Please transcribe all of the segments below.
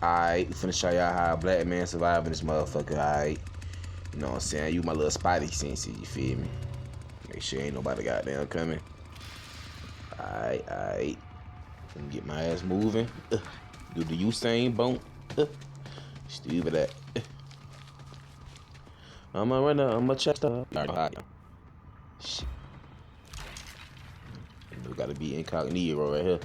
Alright, we finna show y'all how a black man survive in this motherfucker, alright? You know what I'm saying? You my little spidey sense, you feel me? Make sure ain't nobody goddamn coming. Alright. Let me get my ass moving. Do the Usain bump. Stupid that. I'm a runner, I'm a chester. Shit. We gotta be incognito right here.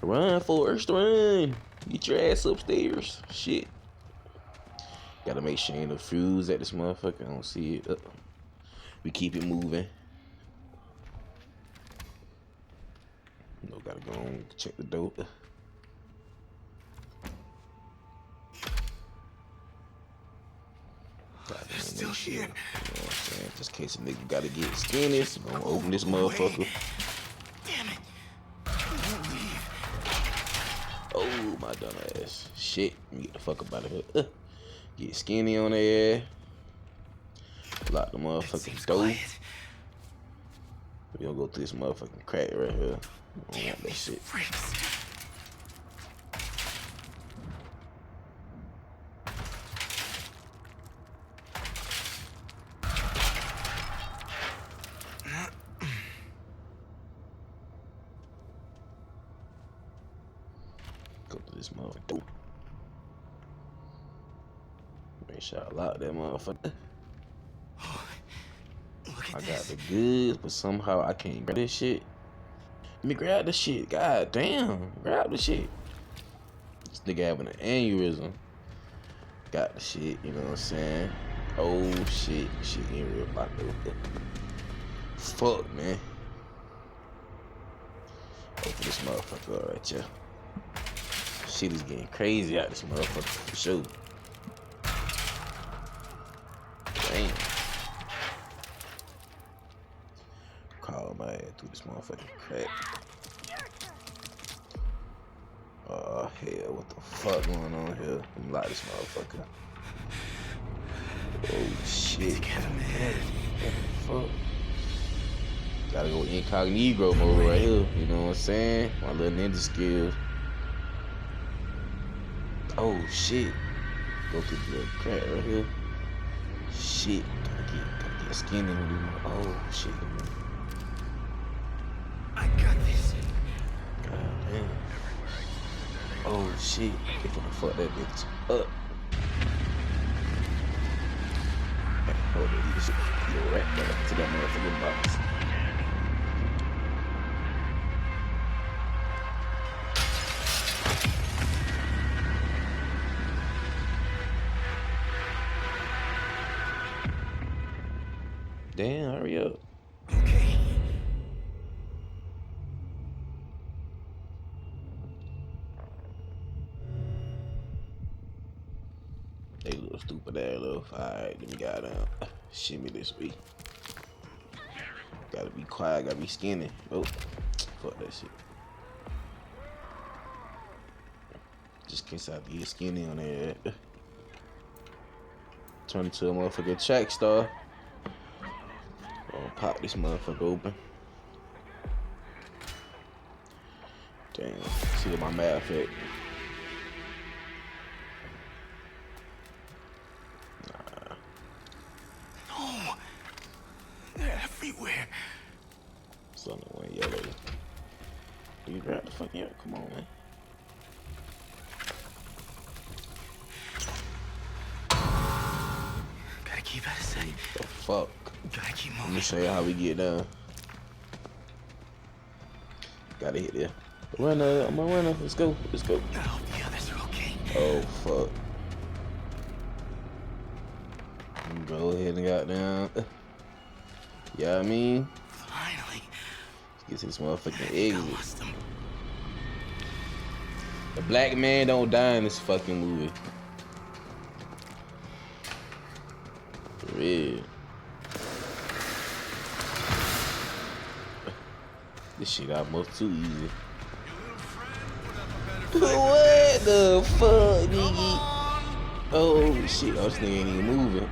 Run, Forrest, run! Get your ass upstairs. Shit. Gotta make sure ain't no fuse at this motherfucker. I don't see it. We keep it moving. No, gotta go on check the door. They're still here. You know what I'm saying? Just in case a nigga gotta get skinny, so gonna open this motherfucker. Damn it. Don't leave. Oh, my dumb ass. Shit. Let me get the fuck up out of here. Get skinny on their ass. Lock the motherfucking door. We gonna go through this motherfucking crack right here. I don't want that shit. Freaks. Go through this motherfucker. Make sure I lock that motherfucker. I got the goods, but somehow I can't grab this shit. Let me grab the shit. God damn. Grab the shit. This nigga having an aneurysm. Got the shit, you know what I'm saying? Oh shit. Shit ain't real about no. Fuck, man. Open this motherfucker up right here. Shit is getting crazy out this motherfucker for sure. Damn. Call my ass through this motherfucking crack. Oh hell, what the fuck going on here? Let me lock this motherfucker. Oh shit. What the fuck? Gotta go incognito mode right here. You know what I'm saying? My little ninja skills. Oh shit. Go through the little crack right here. Shit. Gotta get skinny with him. Oh shit. I got this. God damn. Oh shit. They gonna fuck that bitch up. Hold on, you shit. Yo, right back to that motherfucking box. Damn, hurry up. Okay. They little stupid ass little. Alright, let me gotta shimmy this way. Gotta be quiet, gotta be skinny. Oh, fuck that shit. Just in case I get skinny on there. Turn into a motherfucking track star. Gonna pop this motherfucker open. Damn, see what my math at. No. They're everywhere. It's only one yellow. You grab the fucking yellow. Come on, man. Gotta keep out of sight. The fuck? Gotta keep Let me moving. show you how we get down. Gotta hit there. Runner, I'm a runner. Let's go. Let's go. I hope the others are okay. Oh fuck. Go ahead and got down. Yeah, I mean, Finally. let's get to this motherfucking I exit. lost them. The black man don't die in this fucking movie. For real. This shit almost too easy. What the fuck, nigga? Oh shit, oh, this nigga ain't even moving.